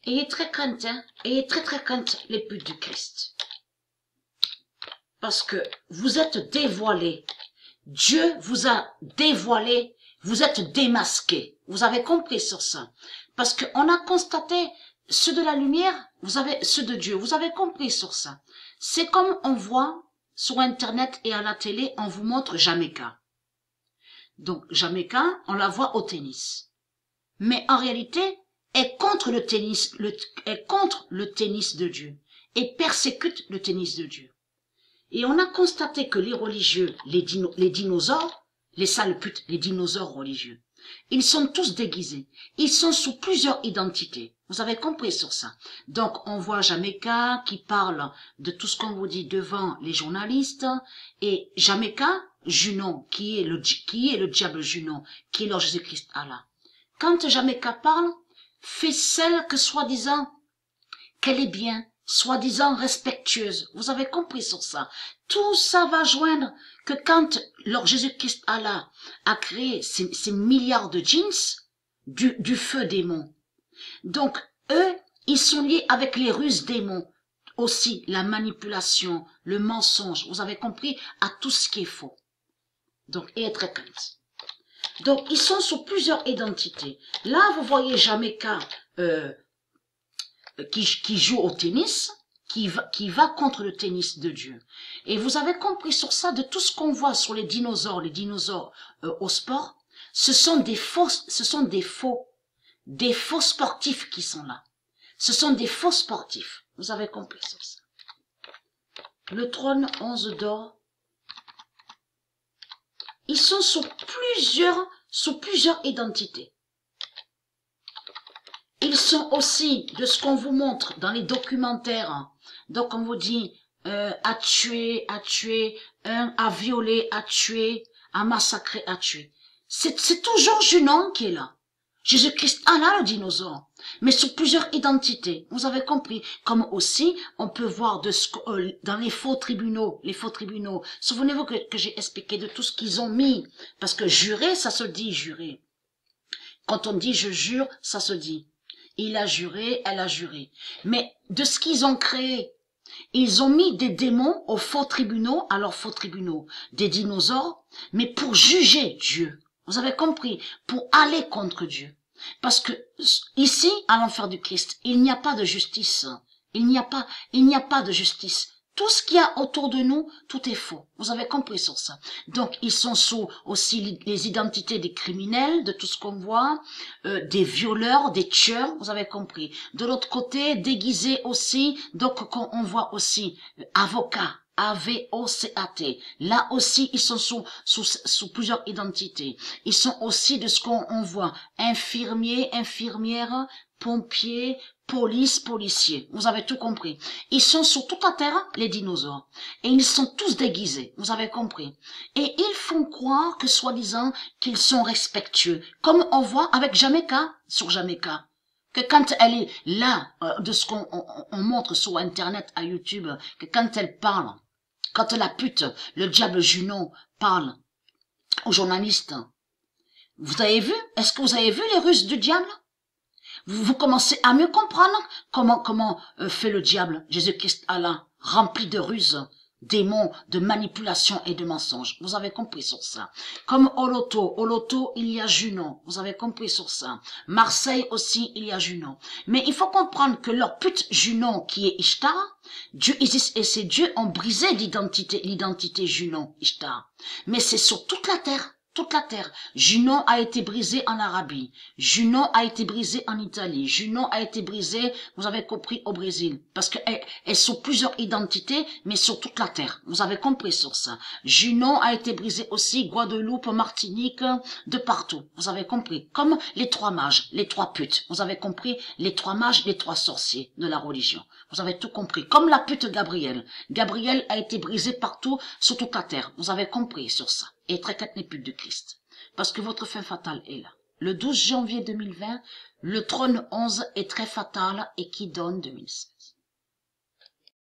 Ayez très crainte, hein. Ayez très crainte les putes du Christ. Parce que vous êtes dévoilés. Dieu vous a dévoilé, vous êtes démasqués. Vous avez compris sur ça. Parce qu'on a constaté ceux de la lumière, vous avez ceux de Dieu. Vous avez compris sur ça. C'est comme on voit sur Internet et à la télé, on vous montre Jamaica. Donc Jamaica, on la voit au tennis. Mais en réalité, elle est contre le tennis, est contre le tennis de Dieu et persécute le tennis de Dieu. Et on a constaté que les religieux, les dinosaures, les sales putes, les dinosaures religieux, ils sont tous déguisés. Ils sont sous plusieurs identités. Vous avez compris sur ça. Donc, on voit Jamaica qui parle de tout ce qu'on vous dit devant les journalistes. Et Jamaica, Junon, qui est le diable Junon, qui est leur Jésus-Christ Allah. Quand Jamaica parle, fait celle que soi-disant, qu'elle est bien, soi-disant respectueuse. Vous avez compris sur ça. Tout ça va joindre que quand leur Jésus-Christ Allah a créé ces milliards de djinns, du feu démon. Donc, eux, ils sont liés avec les ruses démons. Aussi, la manipulation, le mensonge. Vous avez compris, à tout ce qui est faux. Donc, et être crainte. Donc, ils sont sous plusieurs identités. Là, vous voyez Jamaica qui joue au tennis, qui va contre le tennis de Dieu. Et vous avez compris sur ça, de tout ce qu'on voit sur les dinosaures au sport, ce sont des faux sportifs qui sont là. Ce sont des faux sportifs. Vous avez compris sur ça. Le trône 11 d'or. Ils sont sous plusieurs identités. Ils sont aussi, de ce qu'on vous montre dans les documentaires, donc on vous dit, à tuer, à violer, à tuer, à massacrer, à tuer. C'est toujours Junon qui est là. Jésus-Christ Allah le dinosaure, mais sous plusieurs identités. Vous avez compris. Comme aussi, on peut voir dans les faux tribunaux. Souvenez-vous que j'ai expliqué de tout ce qu'ils ont mis. Parce que jurer, ça se dit jurer. Quand on dit je jure, ça se dit. Il a juré, elle a juré. Mais de ce qu'ils ont créé, ils ont mis des démons aux faux tribunaux, à leurs faux tribunaux, des dinosaures, mais pour juger Dieu. Vous avez compris? Pour aller contre Dieu. Parce que ici, à l'enfer du Christ, il n'y a pas de justice. Il n'y a pas de justice. Tout ce qu'il y a autour de nous, tout est faux. Vous avez compris sur ça. Donc, ils sont sous aussi les identités des criminels, de tout ce qu'on voit, des violeurs, des tueurs, vous avez compris. De l'autre côté, déguisés aussi, donc on voit aussi avocats. A-V-O-C-A-T. Là aussi, ils sont sous plusieurs identités. Ils sont aussi de ce qu'on voit. Infirmiers, infirmières, pompiers, police, policiers. Vous avez tout compris. Ils sont sur toute la terre, les dinosaures. Et ils sont tous déguisés. Vous avez compris. Et ils font croire que, soi-disant, qu'ils sont respectueux. Comme on voit avec Jamaica, sur Jamaica. Que quand elle est là, de ce qu'on montre sur Internet, à YouTube, que quand elle parle, quand la pute, le diable Junon, parle aux journalistes, vous avez vu? Est-ce que vous avez vu les ruses du diable? Vous commencez à mieux comprendre comment fait le diable, Jésus-Christ Allah, rempli de ruses, démons, de manipulation et de mensonges. Vous avez compris sur ça. Comme au loto, il y a Junon. Vous avez compris sur ça. Marseille aussi, il y a Junon. Mais il faut comprendre que leur pute Junon, qui est Ishtar, Dieu Isis et ses dieux ont brisé l'identité Junon, Ishtar. Mais c'est sur toute la terre. Toute la terre. Junon a été brisé en Arabie. Junon a été brisé en Italie. Junon a été brisé, vous avez compris, au Brésil. Parce qu'elles sont plusieurs identités, mais sur toute la terre. Vous avez compris sur ça. Junon a été brisé aussi, Guadeloupe, Martinique, de partout. Vous avez compris. Comme les trois mages, les trois putes. Vous avez compris, les trois mages, les trois sorciers de la religion. Vous avez tout compris. Comme la pute Gabrielle. Gabrielle a été brisée partout, sur toute la terre. Vous avez compris sur ça. Et très quatre n'est plus de Christ. Parce que votre fin fatale est là. Le 12 janvier 2020, le trône 11 est très fatal et qui donne 2007.